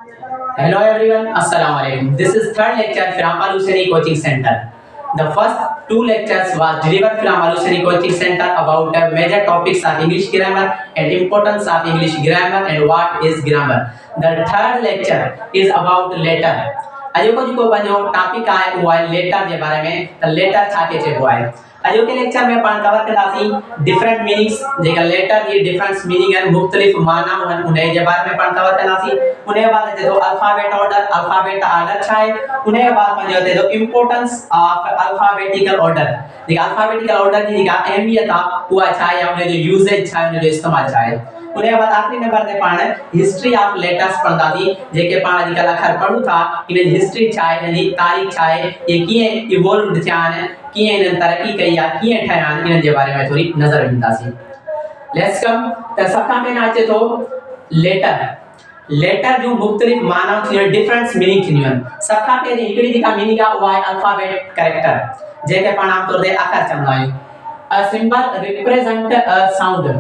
Hello everyone, Assalamu alaikum. This is third lecture from Alusani Coaching Center. The first two lectures was delivered from Alusani Coaching Center about the major topics of English grammar and importance of English grammar and what is grammar. The third lecture is about letter. अजो को बनो topic आए हुआ है letter के बारे में तो लेटर छाके छे हुआ है अजो के लेक्चर में पान कवर करदासी डिफरेंट मीनिंग्स जेका लेटर ये डिफरेंट मीनिंग है मुख्तलिफ माना उन उन्हें के बारे में पान कवर करदासी उन्हें बाद जो अल्फाबेट ऑर्डर छाए उन्हें बाद में जो तो इंपॉर्टेंस ऑफ अल्फाबेटिकल ऑर्डर देखा अल्फाबेटिकल ऑर्डर की देखा अहमियत हुआ छाए या उन्हें जो यूजेज छाए उन्हें जो इस्तेमाल छाए उन्हें बाद आखिरी नंबर ते पाण हिस्ट्री ऑफ लेटर्स पढ़दासी जेके पाण अॼुकल्ह अखर पढ़ूं था इन हिस्ट्री छा आहे इन तारीख़ छा आहे ये कीअं इवॉल्व थिया आहिनि कीअं इन्हनि तरक़ी कई आहे कीअं ठहिया आहिनि इन्हनि जे बारे में थोरी नज़र ॾींदासीं लेट्स कम त सभ खां पहिरियों अचे थो लेटर जो मुख्तलिफ माना थी डिफरेंट मीनिंग थींदियूं आहिनि सभ खां पहिरीं हिकिड़ी जेका मीनिंग आहे उहा आहे अल्फाबेट कैरेक्टर जेके पाण आमतौर ते अखर चवंदा आहियूं a symbol represent a sound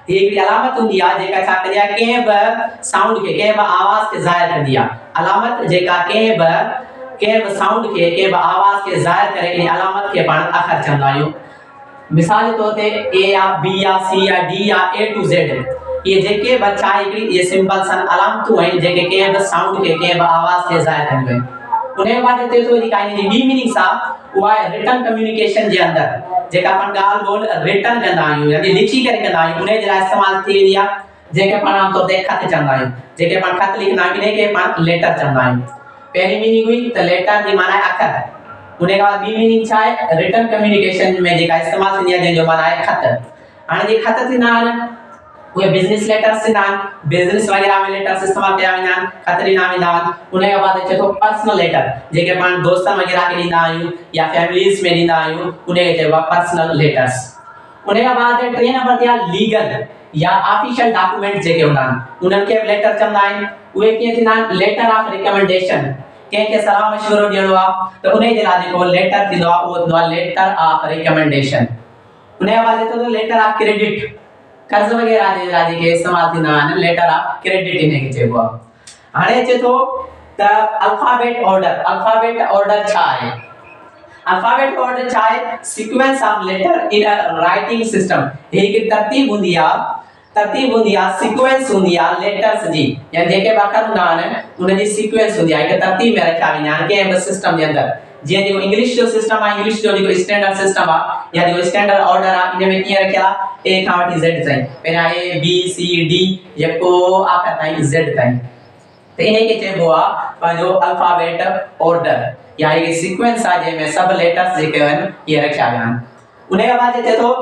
एक अलामत होंदी है जेका छा करिया के ब साउंड के ब आवाज के जाहिर कर दिया अलामत जेका के ब साउंड के ब आवाज के जाहिर करे इन अलामत के पाण अखर चवंदा आहियूं मिसाल तौर ते ए या बी या सी या डी या ए टू जेड ये जेके बच्चा एकड़ी ये सिंबल सन अलामतूं हैं जेके के ब साउंड के ब आवाज के जाहिर कंदियूं आहिनि उन्हें बाद ते तो काई जी बी मीनिंग सा उहा रिटन कम्युनिकेशन जे अंदर जेका अपन गाल बोल रिटन कंदा आहियूं यानी लिखी करे कंदा आहियूं उन्हें जे लाइ इस्तेमाल थी वेंदी आहे जेके पाण आम तौर ते खत चवंदा आहियूं जेके पाण खत लिखंदा आहियूं इन्हे के पाण लेटर चवंदा आहियूं पहिरीं मीनिंग हुई त लेटर जी माना आहे अखर उन्हें खां ॿी मीनिंग छा आहे रिटन कम्युनिकेशन में जेका इस्तेमाल थींदी आहे जंहिंजो माना आहे खत हाणे जे खत थींदा आहिनि उहे बिजनेस लेटर्स थींदा आहिनि बिजनेस वगैरह में लेटर्स इस्तेमाल कया वेंदा आहिनि खत ॾिना वेंदा आहिनि उनजे बाद अचे थो पर्सनल लेटर जेके पाण दोस्तनि वगैरह खे ॾींदा आहियूं या फैमिलीज़ में ॾींदा आहियूं उनखे चइबो आहे पर्सनल लेटर्स उनजे बाद टे नंबर ते आहे लीगल या ऑफिशियल डॉक्यूमेंट जेके हूंदा आहिनि उन्हनि खे लेटर चवंदा आहिनि उहे कीअं थींदा आहिनि लेटर ऑफ रिकमेंडेशन कंहिंखे सलाह मशवरो ॾियणो आहे त उनजे लाइ जेको लेटर थींदो आहे उहो थींदो आहे लेटर ऑफ रिकमेंडेशन उनजे बाद अचे थो लेटर ऑफ क्रेडिट कर्ज वगैरह जे लाइ जेके इस्तेमाल थींदा आहिनि लेटर ऑफ क्रेडिट इनखे चइबो आहे हाणे अचे थो त अल्फाबेट ऑर्डर छा आहे अल्फाबेट ऑर्डर छा आहे sequence of letter in a writing system हिकु तरतीब हूंदी आहे सीक्वेंस हूंदी आहे लेटर्स जी या जेके अखर हूंदा आहिनि उन जी सीक्वेंस हूंदी आहे हिकु तरतीब में रखिया वेंदा आहिनि कंहिं बि सिस्टम जे अंदर जीअं जो इंग्लिश जो सिस्टम आहे इंग्लिश जो जेको स्टैंडर्ड सिस्टम आहे या जो स्टैंडर्ड ऑर्डर आहे इन में कीअं रखियल आहे ए खां वठी जेड ताईं पहिरियां ए बी सी डी जेको आख़िर ताईं जेड ताईं त इनखे चइबो आहे पंहिंजो अल्फाबेट ऑर्डर या हिकु सीक्वेंस आहे जंहिंमें सभु लेटर्स जेके आहिनि इहे रखिया विया आहिनि उनजे बाद अचे थो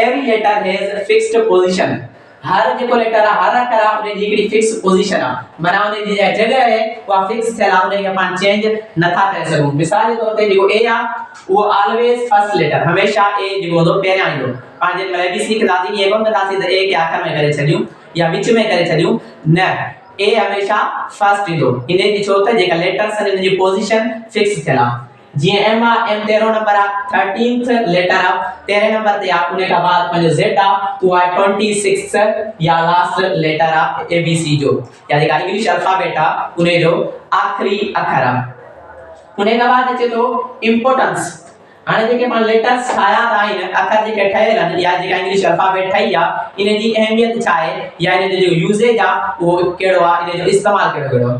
every letter has fixed position हर जेको लेटर आहे हर अखर आहे उनजी हिकिड़ी फिक्स पोजीशन आहे माना उनजी जॻह आहे उहा फिक्स थियल आहे उनखे पाण चेंज नथा करे सघूं मिसाल जे तौर ते जेको ए आहे उहो ऑलवेज फर्स्ट लेटर हमेशह ए जेको हूंदो पहिरियां ईंदो पाण जे महिल बी सी कंदासीं ईअं कोन कंदासीं त ए खे आख़िर में करे छॾियूं या विच में करे छॾियूं न ए हमेशह फर्स्ट ईंदो इन जी छो त जेका लेटर्स आहिनि इनजी पोजीशन फिक्स थियल आहे जीअं एम आहे एम 13 नंबर आहे 13th लेटर आहे 13 नंबर ते आहे उन खां बाद पंहिंजो जेड आहे उहा 26 या लास्ट लेटर आहे ए बी सी जो या जेका इंग्लिश अल्फाबेट आहे उन जो आखिरी अखर आहे उन खां बाद अचे थो इंपॉर्टेंस हाणे जेके पाण लेटर्स ठाहिया था आहिनि अखर जेके ठहियल आहिनि या जेका इंग्लिश अल्फाबेट ठही आहे इन जी अहमियत छा आहे या इन जो यूजेज आहे उहो कहिड़ो आहे इन जो इस्तेमालु कहिड़ो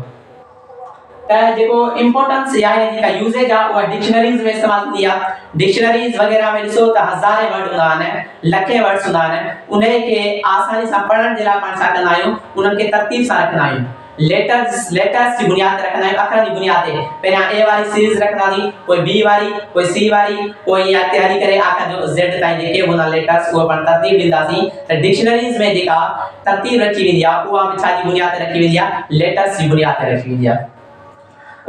त जेको इंपॉर्टेंस या जेका यूजेज आहे उहा डिक्शनरीज में इस्तेमाल थींदी आहे डिक्शनरीज वगैरह में ॾिसो त हज़ारे वर्ड हूंदा आहिनि लखे वर्ड्स हूंदा आहिनि उनखे आसानी सां पढ़ण जे लाइ पाण छा कंदा आहियूं उन्हनि खे तरतीब सां रखंदा आहियूं लेटर्स जी बुनियाद ते रखंदा आहियूं अखरनि जी बुनियाद ते पहिरियां ए वारी सीरीज़ रखंदासीं पोइ बी वारी पोइ सी वारी पोइ या तयारी करे आख़िर जो जेड ताईं जेके हूंदा लेटर्स उहे पाण तरतीब ॾींदासीं त डिक्शनरीज में जेका तरतीब रखी वेंदी आहे उहा छा जी बुनियाद ते रखी वेंदी आहे लेटर्स जी बुनियाद ते रखी वेंदी आहे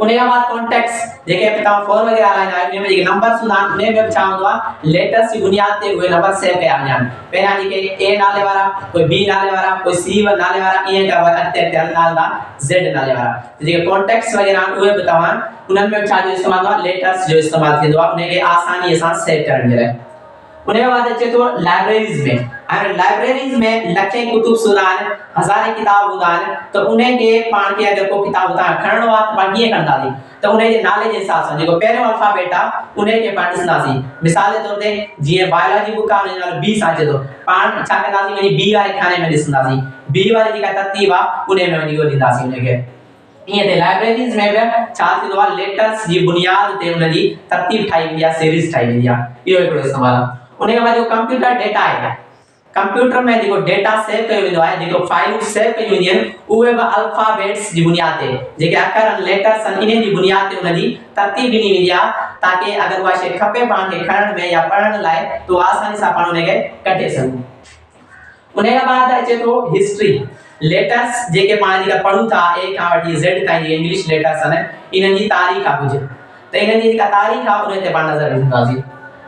उनके बाद कॉन्टेक्स्ट जेके तव्हां फोन वगैरह हलाईंदा आहियो उनमें जेके नंबर्स हूंदा आहिनि उनमें बि छा हूंदो आहे लेटर्स जी बुनियाद ते उहे नंबर सेव कया वेंदा आहिनि पहिरियां जेके ए नाले वारा कोई बी नाले वारा कोई सी नाले वारा ईअं का अॻिते हलंदा जेड नाले वारा जेके कॉन्टेक्स्ट वगैरह आहिनि उहे बि तव्हां उन्हनि में छा जो इस्तेमालु आहे लेटर्स जो इस्तेमालु थींदो आहे उनखे आसानीअ सां सेव करण जे लाइ उनके बाद अचे तो लाइब्रेरीज में हाणे लाइब्रेरीज़ में लखे कुतुब सुनान हज़ारे किताब हुंदान त उन्हें के पाण के अगर को किताब उतां खणणो आ त पाण कीअं कंदासीं त उन्हें जे नाले जे हिसाब सां जेको पहिरियों अल्फाबेट आ उन्हें के पाण ॾिसंदासीं मिसाल जे तौर ते जीअं बायोलॉजी बुक आ उन जो नालो बी सां अचे थो पाण छा कंदासीं वञी बी वारे खाने में ॾिसंदासीं बी वारी जेका तरतीब आ उन में वञी ॾींदासीं उन खे इएं ते लाइब्रेरीज़ में बि छा थींदो आहे लेटर्स जी बुनियाद ते उन जी तरतीब ठाही वेंदी आहे सीरीज़ ठाही वेंदी आहे इहो हिकिड़ो इस्तेमालु आहे उन खां बाद जो कंप्यूटर डेटा आहे कंप्यूटर में जेको डेटा सेव कयो वेंदो आहे जेको फाइलूं सेव कयूं वेंदियूं आहिनि उहे बि अल्फाबेट्स जी बुनियाद ते जेके अखर आहिनि लेटर्स आहिनि इन जी बुनियाद ते उन जी तरतीब ॾिनी वेंदी आहे ताकि अगरि उहा शइ खपे पाण खे खणण में या पढ़ण लाइ तो आसानी सां पाण उन खे कढे सघूं उन खां बाद अचे थो हिस्ट्री लेटर्स जेके पाण जेका पढ़ूं था ए खां वठी ज़ेड ताईं जे इंग्लिश लेटर्स आहिनि इन्हनि जी तारीख़ आहे कुझु त इन्हनि जी जेका तारीख़ आहे उन ते पाण नज़र विझंदासीं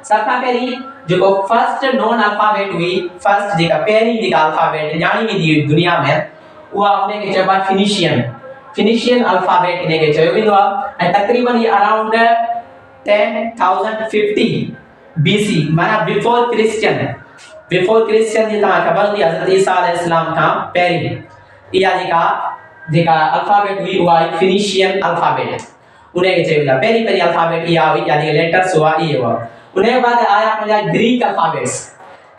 सभ खां पहिरीं जेको फर्स्ट नॉन अल्फाबेट हुई फर्स्ट जेका पहिरीं जेका अल्फाबेट ॼाणी वेंदी हुई दुनिया में उहा उन खे चइबो आहे फिनिशियन अल्फाबेट इन खे चयो वेंदो आहे ऐं तक़रीबन ये अराउंड 10,050 BC माना बिफोर क्रिश्चियन जी तव्हां ख़बर हूंदी हज़रत ईसा अलैहिस्सलाम खां पहिरीं इहा जेका अल्फाबेट हुई उहा फिनिशियन अल्फाबेट उन खे चयो वेंदो आहे पहिरीं अल्फाबेट इहा हुई या जेके लेटर्स हुआ इहे हुआ उन के बाद आया पंहिंजा ग्रीक अल्फाबेट्स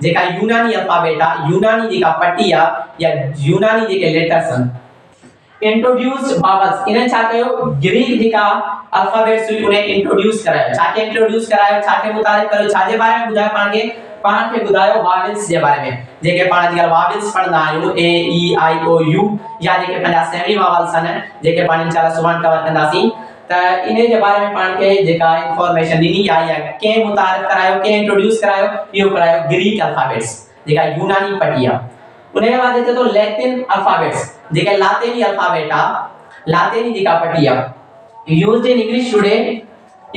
जेका यूनानी अल्फाबेट आहे यूनानी जेका पट्टी आहे या यूनानी जेके लेटर्स आहिनि इंट्रोड्यूस्ड वावल्स इन छा कयो ग्रीक जेका अल्फाबेट्स हुई उन्हें इंट्रोड्यूस करायो छा के इंट्रोड्यूस करायो छा के मुताबिक कयो छा जे बारे में ॿुधायो पाण खे ॿुधायो वावल्स जे बारे में जेके पाण अॼुकल्ह वावल्स पढ़ंदा आहियूं ए ई आई ओ यू या जेके पंहिंजा सेमी वावल्स आहिनि जेके पाण इंशाल्लाह सुभाणे कवर कंदासीं त इन जे बारे में पाण खे जेका इंफॉर्मेशन ॾिनी आहे या कंहिं मुतारिफ़ करायो कंहिं इंट्रोड्यूस करायो इहो करायो ग्रीक अल्फाबेट्स जेका यूनानी पट्टी आहे उन जे बाद अचे थो लैटिन अल्फाबेट्स जेके लातीनी अल्फाबेट आहे लातीनी जेका पट्टी आहे used in English today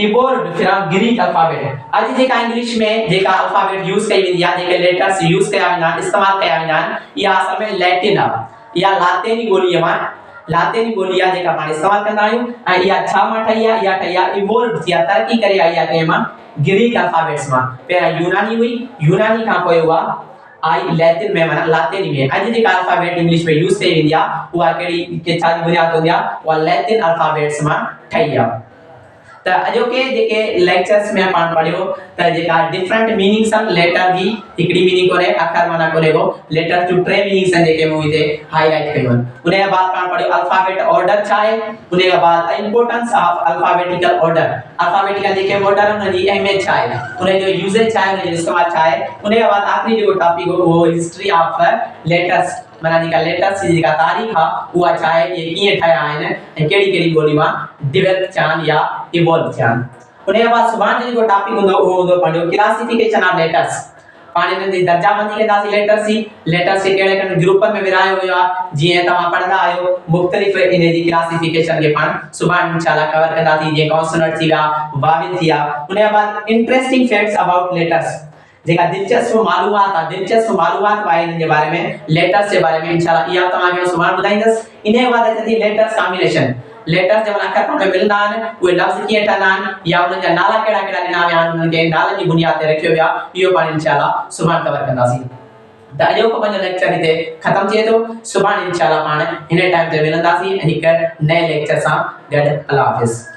evolved from Greek alphabet आज जेका इंग्लिश में जेका अल्फाबेट यूज कई वेंदी आहे जेके लेटर्स यूज कया वेंदा आहिनि इस्तेमाल कया वेंदा आहिनि इहा असल में लैटिन आहे या लातीनी ॿोलीअ मां लातीनी ॿोली आहे जेका पाण इस्तेमाल कंदा आहियूं ऐं इहा छा मां ठही आहे इहा ठही आहे इवॉल्व थी आहे तरक़ी करे आई आहे कंहिं मां ग्रीक अल्फाबेट्स मां पहिरियां यूनानी हुई यूनानी खां पोइ उहा आई लैटिन में माना लातीनी में अॼु जेका अल्फाबेट इंग्लिश में यूज कई वेंदी आहे उहा कहिड़ी छा जी बुनियाद हूंदी आहे उहा लैटिन अल्फाबेट्स मां ठही आहे त अॼोके जेके लेक्चर्स में पाण पढ़ियो त जेका डिफरेंट मीनिंग्स आहिनि लेटर जी हिकिड़ी मीनिंग कोन्हे अखर माना कोन्हे को लेटर जूं टे मीनिंग्स आहिनि जेके मूं हिते हाईलाइट कयूं आहिनि उन खां बाद पाण पढ़ियो अल्फाबेट ऑर्डर छा आहे उन खां बाद importance of alphabetical order alphabetical JK order आहिनि उन जी अहमियत छा आहे उन जो यूजेज छा आहे उन जो इस्तेमालु छा आहे उन खां बाद आख़िरी जेको टॉपिक हो उहो हिस्ट्री ऑफ लेटर्स माना जेका लेटर्स जी जेका तारीख़ आहे उहा छा आहे इहे कीअं ठहिया आहिनि ऐं कहिड़ी कहिड़ी ॿोली मां डेवलप थिया आहिनि या इवॉल्व थिया आहिनि उन खां बाद सुभाणे जो जेको टॉपिक हूंदो उहो हूंदो पंहिंजो क्लासिफिकेशन ऑफ लेटर्स पाण इन्हनि जी दर्जाबंदी कंदासीं लेटर्स खे कहिड़े कहिड़े ग्रुप में विरायो वियो आहे जीअं तव्हां पढ़ंदा आहियो मुख़्तलिफ़ इन जी क्लासिफिकेशन खे पाण सुभाणे इंशाल्लाह कवर कंदासीं जीअं कॉन्सोनेंट थी विया वाविल थी विया उन खां बाद इंटरेस्टिंग फैक्ट्स अबाउट लेटर्स जेका दिलचस्प मालूमात आहे इन जे बारे में लेटर्स जे बारे में इंशाल्लाह इहा तव्हांखे सुभाणे ॿुधाईंदसि इन जे बाद अचे थी लेटर्स कॉम्बिनेशन लेटर्स जब अखर पाण में मिलंदा आहिनि उहे लफ़्ज़ कीअं ठहंदा आहिनि या उन्हनि जा नाला कहिड़ा कहिड़ा ॾिना विया आहिनि उन्हनि खे नालनि जी बुनियाद ते रखियो वियो आहे इहो पाण इंशाल्लाह सुभाणे कवर कंदासीं त अॼोको पंहिंजो लेक्चर हिते ख़तमु थिए थो सुभाणे इंशाल्लाह पाण हिन टाइम ते मिलंदासीं हिकु नए लेक्चर सां गॾु अल्लाह हाफ़िज़।